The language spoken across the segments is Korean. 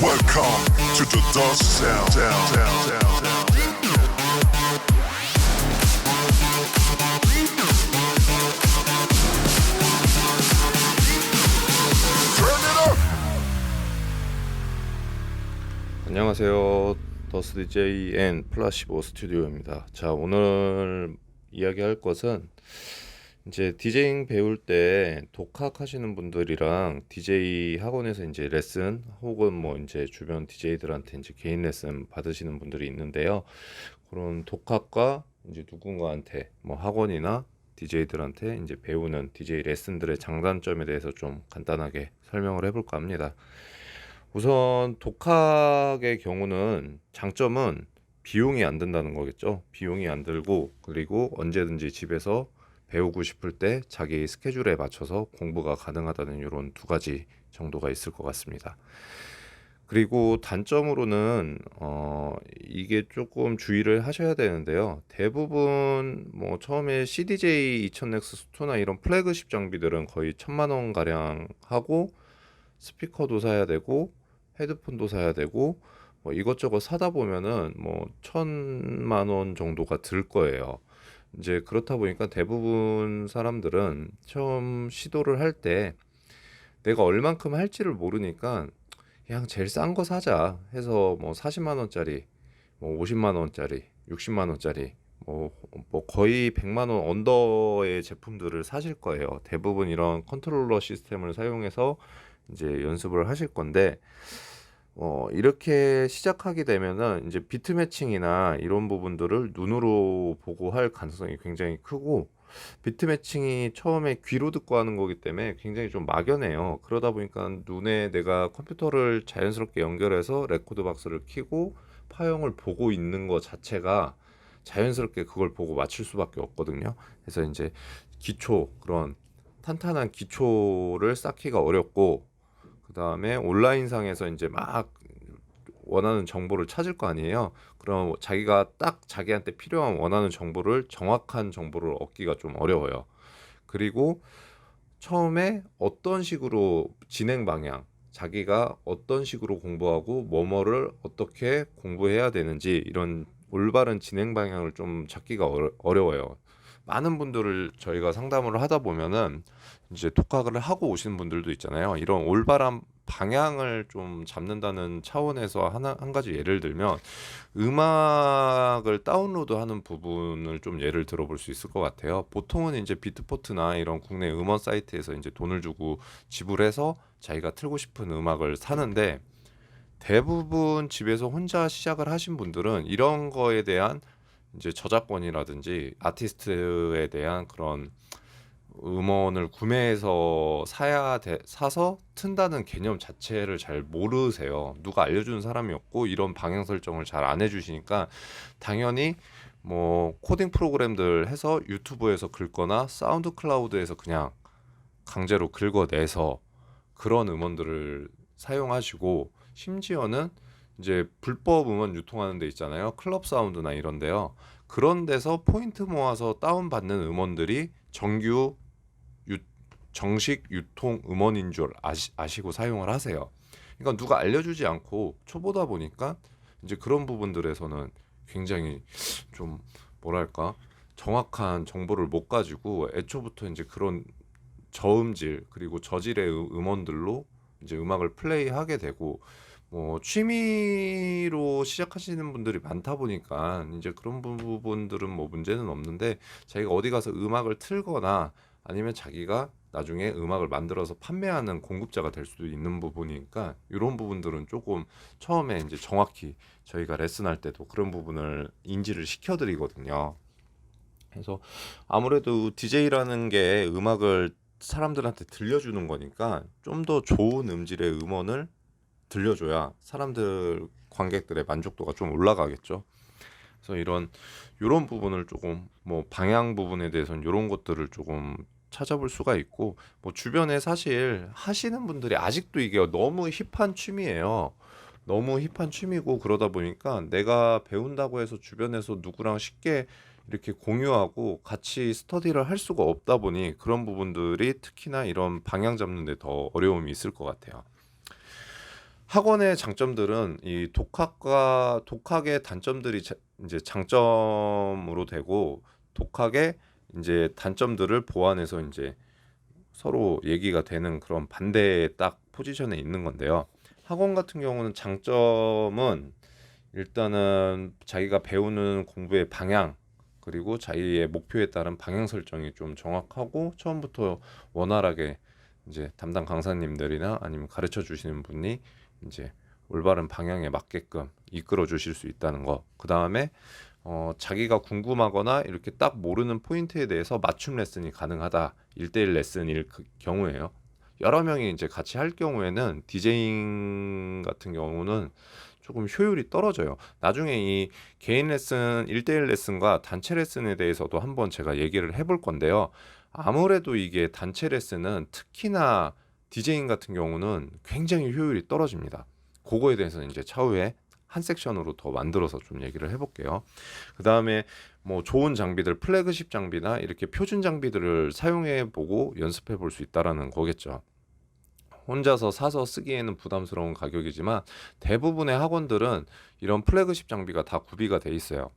Welcome to the dust sound. Turn it up. 안녕하세요. 더스 DJ 앤 플라시보 스튜디오입니다. 자, 오늘 이야기할 것은 이제 디제잉 배울 때 독학 하시는 분들이랑 DJ 학원에서 이제 레슨 혹은 뭐 이제 주변 DJ들한테 이제 개인 레슨 받으시는 분들이 있는데요. 그런 독학과 이제 누군가한테 뭐 학원이나 DJ들한테 이제 배우는 DJ 레슨들의 장단점에 대해서 좀 간단하게 설명을 해볼까 합니다. 우선 독학의 경우는 장점은 비용이 안 든다는 거겠죠. 비용이 안 들고 그리고 언제든지 집에서 배우고 싶을 때 자기 스케줄에 맞춰서 공부가 가능하다는 이런 두 가지 정도가 있을 것 같습니다. 그리고 단점으로는 이게 조금 주의를 하셔야 되는데요. 대부분 뭐 처음에 CDJ 2000 넥서스 2나 이런 플래그십 장비들은 거의 1000만 원 가량 하고 스피커도 사야 되고 헤드폰도 사야 되고 뭐 이것저것 사다 보면은 뭐 1000만 원 정도가 들 거예요. 이제 그렇다 보니까 대부분 사람들은 처음 시도를 할 때 내가 얼만큼 할지를 모르니까 그냥 제일 싼 거 사자 해서 뭐 40만 원짜리, 뭐 50만 원짜리, 60만 원짜리 뭐 거의 100만 원 언더의 제품들을 사실 거예요. 대부분 이런 컨트롤러 시스템을 사용해서 이제 연습을 하실 건데 이렇게 시작하게 되면은 이제 비트 매칭이나 이런 부분들을 눈으로 보고 할 가능성이 굉장히 크고 비트 매칭이 처음에 귀로 듣고 하는 거기 때문에 굉장히 좀 막연해요. 그러다 보니까 눈에 내가 컴퓨터를 자연스럽게 연결해서 레코드 박스를 켜고 파형을 보고 있는 것 자체가 자연스럽게 그걸 보고 맞출 수밖에 없거든요. 그래서 이제 기초 그런 탄탄한 기초를 쌓기가 어렵고 그 다음에 온라인상에서 이제 막 원하는 정보를 찾을 거 아니에요. 그럼 자기가 딱 자기한테 필요한 원하는 정보를 정확한 정보를 얻기가 좀 어려워요. 그리고 처음에 어떤 식으로 진행 방향, 자기가 어떤 식으로 공부하고 뭐뭐를 어떻게 공부해야 되는지 이런 올바른 진행 방향을 좀 찾기가 어려워요. 많은 분들을 저희가 상담을 하다 보면은 이제 독학을 하고 오시는 분들도 있잖아요. 이런 올바른 방향을 좀 잡는다는 차원에서 한 가지 예를 들면 음악을 다운로드하는 부분을 좀 예를 들어볼 수 있을 것 같아요. 보통은 이제 비트포트나 이런 국내 음원 사이트에서 이제 돈을 주고 지불해서 자기가 틀고 싶은 음악을 사는데 대부분 집에서 혼자 시작을 하신 분들은 이런 거에 대한 이제 저작권이라든지 아티스트에 대한 그런 음원을 구매해서 사서 튼다는 개념 자체를 잘 모르세요. 누가 알려주는 사람이 없고 이런 방향 설정을 잘 안 해주시니까 당연히 뭐 코딩 프로그램들 해서 유튜브에서 긁거나 사운드 클라우드에서 그냥 강제로 긁어내서 그런 음원들을 사용하시고 심지어는 이제 불법 음원 유통하는 데 있잖아요. 클럽 사운드나 이런 데요. 그런 데서 포인트 모아서 다운받는 음원들이 정식 유통 음원인 줄 아시고 사용을 하세요. 그러니까 누가 알려주지 않고 초보다 보니까 이제 그런 부분들에서는 굉장히 좀 뭐랄까 정확한 정보를 못 가지고 애초부터 이제 그런 저음질 그리고 저질의 음원들로 이제 음악을 플레이하게 되고 뭐 취미로 시작하시는 분들이 많다 보니까 이제 그런 부분들은 뭐 문제는 없는데 자기가 어디 가서 음악을 틀거나 아니면 자기가 나중에 음악을 만들어서 판매하는 공급자가 될 수도 있는 부분이니까 이런 부분들은 조금 처음에 이제 정확히 저희가 레슨할 때도 그런 부분을 인지를 시켜드리거든요. 그래서 아무래도 DJ라는 게 음악을 사람들한테 들려주는 거니까 좀 더 좋은 음질의 음원을 들려줘야 사람들 관객들의 만족도가 좀 올라가겠죠. 그래서 이런 부분을 조금 뭐 방향 부분에 대해서는 이런 것들을 조금 찾아볼 수가 있고 뭐 주변에 사실 하시는 분들이 아직도 이게 너무 힙한 취미예요. 너무 힙한 취미고 그러다 보니까 내가 배운다고 해서 주변에서 누구랑 쉽게 이렇게 공유하고 같이 스터디를 할 수가 없다 보니 그런 부분들이 특히나 이런 방향 잡는 데 더 어려움이 있을 것 같아요. 학원의 장점들은 이 독학의 단점들이 이제 장점으로 되고, 독학의 이제 단점들을 보완해서 이제 서로 얘기가 되는 그런 반대의 딱 포지션에 있는 건데요. 학원 같은 경우는 장점은 일단은 자기가 배우는 공부의 방향, 그리고 자기의 목표에 따른 방향 설정이 좀 정확하고, 처음부터 원활하게 이제 담당 강사님들이나 아니면 가르쳐 주시는 분이 이제 올바른 방향에 맞게끔 이끌어 주실 수 있다는 거. 그 다음에 자기가 궁금하거나 이렇게 딱 모르는 포인트에 대해서 맞춤 레슨이 가능하다. 1대1 레슨일 경우에요. 여러 명이 이제 같이 할 경우에는 디제잉 같은 경우는 조금 효율이 떨어져요. 나중에 이 개인 레슨, 1대1 레슨과 단체 레슨에 대해서도 한번 제가 얘기를 해볼 건데요. 아무래도 이게 단체 레슨은 특히나 디제잉 같은 경우는 굉장히 효율이 떨어집니다. 그거에 대해서는 이제 차후에 한 섹션으로 더 만들어서 좀 얘기를 해볼게요. 그 다음에 뭐 좋은 장비들, 플래그십 장비나 이렇게 표준 장비들을 사용해 보고 연습해 볼 수 있다라는 거겠죠. 혼자서 사서 쓰기에는 부담스러운 가격이지만 대부분의 학원들은 이런 플래그십 장비가 다 구비가 돼 있어요.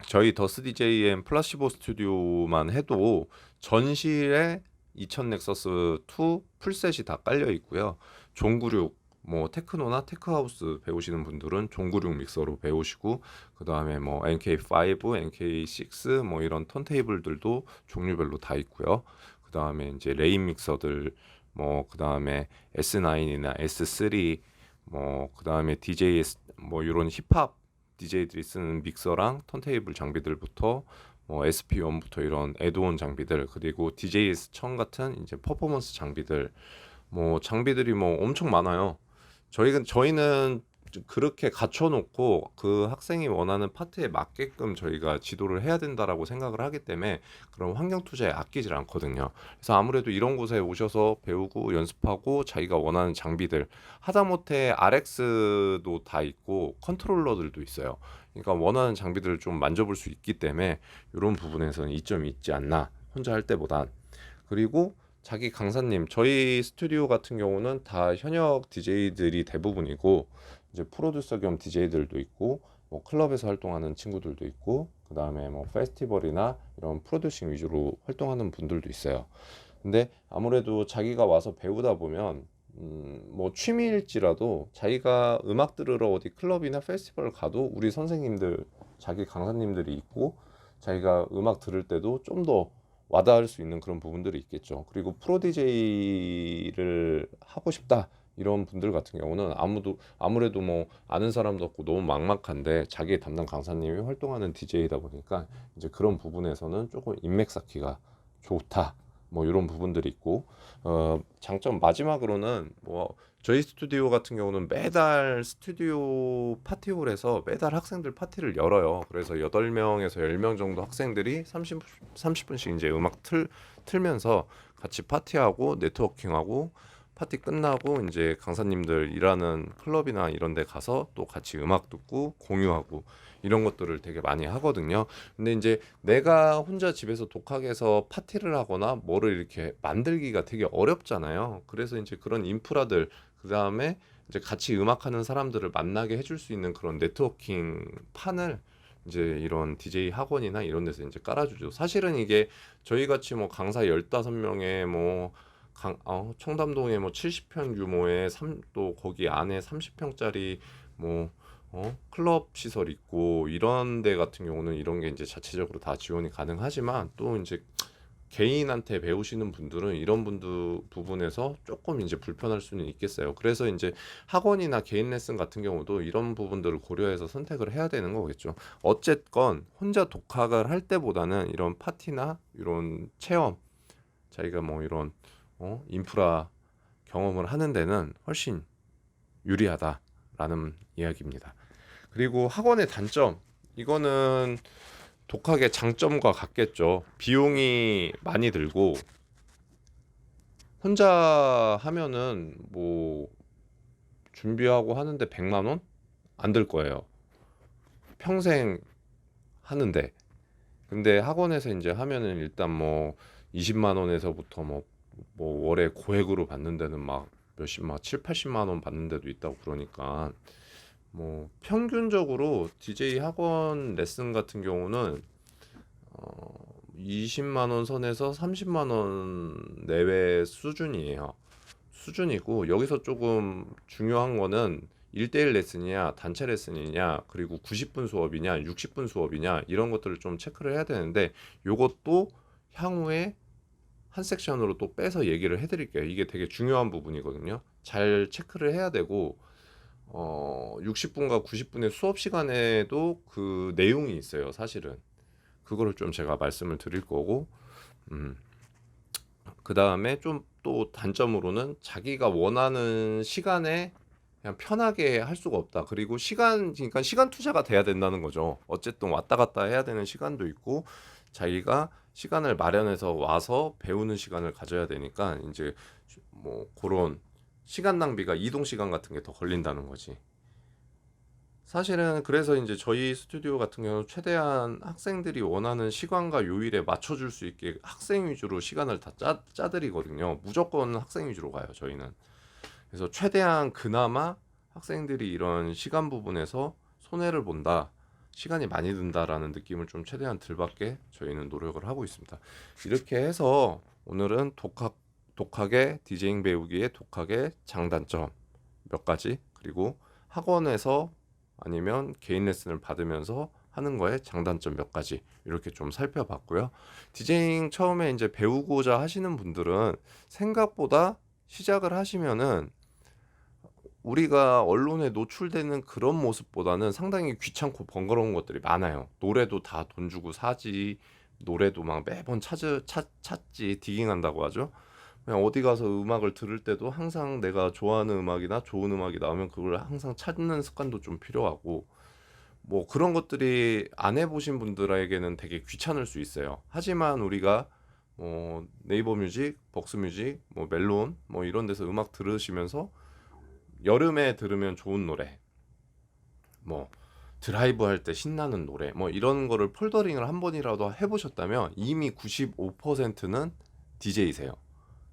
저희 더스 DJM 플라시보 스튜디오만 해도 전실에 2000 넥서스 2 풀셋이 다 깔려 있고요. 종구륙, 뭐 테크노나 테크하우스 배우시는 분들은 종구륙 믹서로 배우시고, 그 다음에 뭐 NK5, NK6 뭐 이런 턴테이블들도 종류별로 다 있고요. 그 다음에 이제 레인 믹서들, 뭐 그 다음에 S9이나 S3, 뭐 그 다음에 DJS, 뭐 이런 힙합 DJ들이 쓰는 믹서랑 턴테이블 장비들부터 뭐 SP1부터 이런 애드온 장비들, 그리고 DJS 1000 같은 이제 퍼포먼스 장비들, 뭐 장비들이 뭐 엄청 많아요. 저희는 그렇게 갖춰놓고 그 학생이 원하는 파트에 맞게끔 저희가 지도를 해야 된다라고 생각을 하기 때문에 그런 환경 투자에 아끼질 않거든요. 그래서 아무래도 이런 곳에 오셔서 배우고 연습하고 자기가 원하는 장비들, 하다못해 RX도 다 있고 컨트롤러들도 있어요. 그러니까 원하는 장비들을 좀 만져볼 수 있기 때문에 이런 부분에서는 이점이 있지 않나, 혼자 할 때보단. 그리고 자기 강사님, 저희 스튜디오 같은 경우는 다 현역 DJ들이 대부분이고, 이제 프로듀서 겸 DJ들도 있고, 뭐 클럽에서 활동하는 친구들도 있고, 그 다음에 뭐 페스티벌이나 이런 프로듀싱 위주로 활동하는 분들도 있어요. 근데 아무래도 자기가 와서 배우다 보면 뭐 취미일지라도 자기가 음악 들으러 어디 클럽이나 페스티벌 가도 우리 선생님들, 자기 강사님들이 있고, 자기가 음악 들을 때도 좀 더 와닿을 수 있는 그런 부분들이 있겠죠. 그리고 프로 DJ를 하고 싶다 이런 분들 같은 경우는 아무래도 뭐 아는 사람도 없고 너무 막막한데 자기의 담당 강사님이 활동하는 DJ이다 보니까 이제 그런 부분에서는 조금 인맥 쌓기가 좋다, 뭐 이런 부분들이 있고, 장점 마지막으로는 뭐 저희 스튜디오 같은 경우는 매달 스튜디오 파티홀에서 매달 학생들 파티를 열어요. 그래서 8명에서 10명 정도 학생들이 30분씩 이제 음악 틀면서 같이 파티하고 네트워킹하고, 파티 끝나고 이제 강사님들 일하는 클럽이나 이런 데 가서 또 같이 음악 듣고 공유하고, 이런 것들을 되게 많이 하거든요. 근데 이제 내가 혼자 집에서 독학해서 파티를 하거나 뭐를 이렇게 만들기가 되게 어렵잖아요. 그래서 이제 그런 인프라들, 그 다음에 이제 같이 음악하는 사람들을 만나게 해줄 수 있는 그런 네트워킹 판을 이제 이런 DJ 학원이나 이런 데서 이제 깔아주죠. 사실은 이게 저희 같이 뭐 강사 15명에 뭐 청담동에 뭐 70평 규모의 또 거기 안에 30평짜리 뭐 클럽 시설 있고 이런 데 같은 경우는 이런 게 이제 자체적으로 다 지원이 가능하지만, 또 이제 개인한테 배우시는 분들은 이런 부분에서 조금 이제 불편할 수는 있겠어요. 그래서 이제 학원이나 개인 레슨 같은 경우도 이런 부분들을 고려해서 선택을 해야 되는 거겠죠. 어쨌건 혼자 독학을 할 때보다는 이런 파티나 이런 체험, 자기가 뭐 이런 인프라 경험을 하는 데는 훨씬 유리하다라는 이야기입니다. 그리고 학원의 단점, 이거는 독학의 장점과 같겠죠. 비용이 많이 들고, 혼자 하면은 뭐 준비하고 하는데 100만 원? 안 들 거예요. 평생 하는데. 근데 학원에서 이제 하면은 일단 뭐 20만 원에서부터 뭐 월에 고액으로 받는 데는 막 몇십만, 7, 80만 원 받는 데도 있다고 그러니까 뭐 평균적으로 DJ 학원 레슨 같은 경우는 20만 원 선에서 30만 원 내외 수준이에요. 수준이고 여기서 조금 중요한 거는 1대1 레슨이냐 단체 레슨이냐 그리고 90분 수업이냐 60분 수업이냐 이런 것들을 좀 체크를 해야 되는데 요것도 향후에 한 섹션으로 또 빼서 얘기를 해드릴게요. 이게 되게 중요한 부분이거든요. 잘 체크를 해야 되고 60분과 90분의 수업 시간에도 그 내용이 있어요. 사실은 그거를 좀 제가 말씀을 드릴 거고 그 다음에 좀 또 단점으로는 자기가 원하는 시간에 그냥 편하게 할 수가 없다. 그리고 그러니까 시간 투자가 돼야 된다는 거죠. 어쨌든 왔다 갔다 해야 되는 시간도 있고 자기가 시간을 마련해서 와서 배우는 시간을 가져야 되니까 이제 뭐 그런 시간 낭비가 이동 시간 같은 게 더 걸린다는 거지. 사실은 그래서 이제 저희 스튜디오 같은 경우는 최대한 학생들이 원하는 시간과 요일에 맞춰줄 수 있게 학생 위주로 시간을 다 짜드리거든요. 무조건 학생 위주로 가요, 저희는. 그래서 최대한 그나마 학생들이 이런 시간 부분에서 손해를 본다, 시간이 많이 든다라는 느낌을 좀 최대한 덜 받게 저희는 노력을 하고 있습니다. 이렇게 해서 오늘은 독학의 디제잉 배우기의 독학의 장단점 몇 가지, 그리고 학원에서 아니면 개인 레슨을 받으면서 하는 거에 장단점 몇 가지 이렇게 좀 살펴봤고요. 디제잉 처음에 이제 배우고자 하시는 분들은 생각보다 시작을 하시면은 우리가 언론에 노출되는 그런 모습보다는 상당히 귀찮고 번거로운 것들이 많아요. 노래도 다 돈 주고 사지, 노래도 막 매번 찾지, 디깅한다고 하죠. 그냥 어디 가서 음악을 들을 때도 항상 내가 좋아하는 음악이나 좋은 음악이 나오면 그걸 항상 찾는 습관도 좀 필요하고, 뭐 그런 것들이 안 해보신 분들에게는 되게 귀찮을 수 있어요. 하지만 우리가 네이버 뮤직, 벅스 뮤직, 뭐 멜론 뭐 이런 데서 음악 들으시면서 여름에 들으면 좋은 노래, 뭐 드라이브 할 때 신나는 노래, 뭐 이런 거를 폴더링을 한 번이라도 해보셨다면 이미 95%는 DJ세요.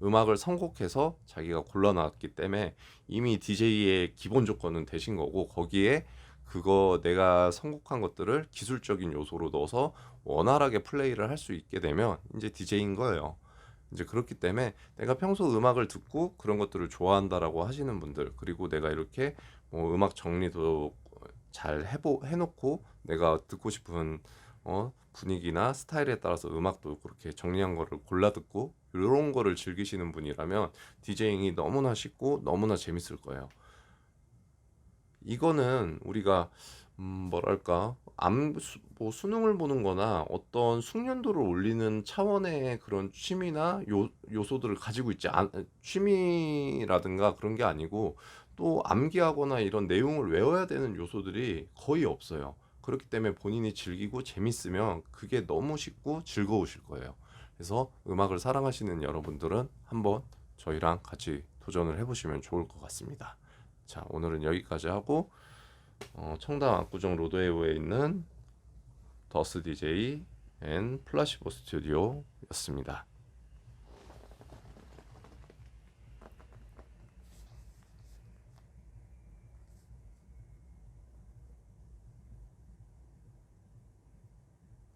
음악을 선곡해서 자기가 골라놨기 때문에 이미 DJ의 기본 조건은 되신 거고, 거기에 그거 내가 선곡한 것들을 기술적인 요소로 넣어서 원활하게 플레이를 할 수 있게 되면 이제 DJ인 거예요. 이제 그렇기 때문에 내가 평소 음악을 듣고 그런 것들을 좋아한다라고 하시는 분들, 그리고 내가 이렇게 뭐 음악 정리도 잘 해놓고 내가 듣고 싶은 분위기나 스타일에 따라서 음악도 그렇게 정리한 거를 골라 듣고 이런 거를 즐기시는 분이라면 디제잉이 너무나 쉽고 너무나 재밌을 거예요. 이거는 우리가 뭐랄까 뭐 수능을 보는 거나 어떤 숙련도를 올리는 차원의 그런 취미나 요소들을 가지고 있지 취미라든가 그런 게 아니고, 또 암기하거나 이런 내용을 외워야 되는 요소들이 거의 없어요. 그렇기 때문에 본인이 즐기고 재밌으면 그게 너무 쉽고 즐거우실 거예요. 그래서 음악을 사랑하시는 여러분들은 한번 저희랑 같이 도전을 해보시면 좋을 것 같습니다. 자, 오늘은 여기까지 하고 청담 압구정 로드웨이에 있는 더스 DJ 앤 플라시보 스튜디오였습니다.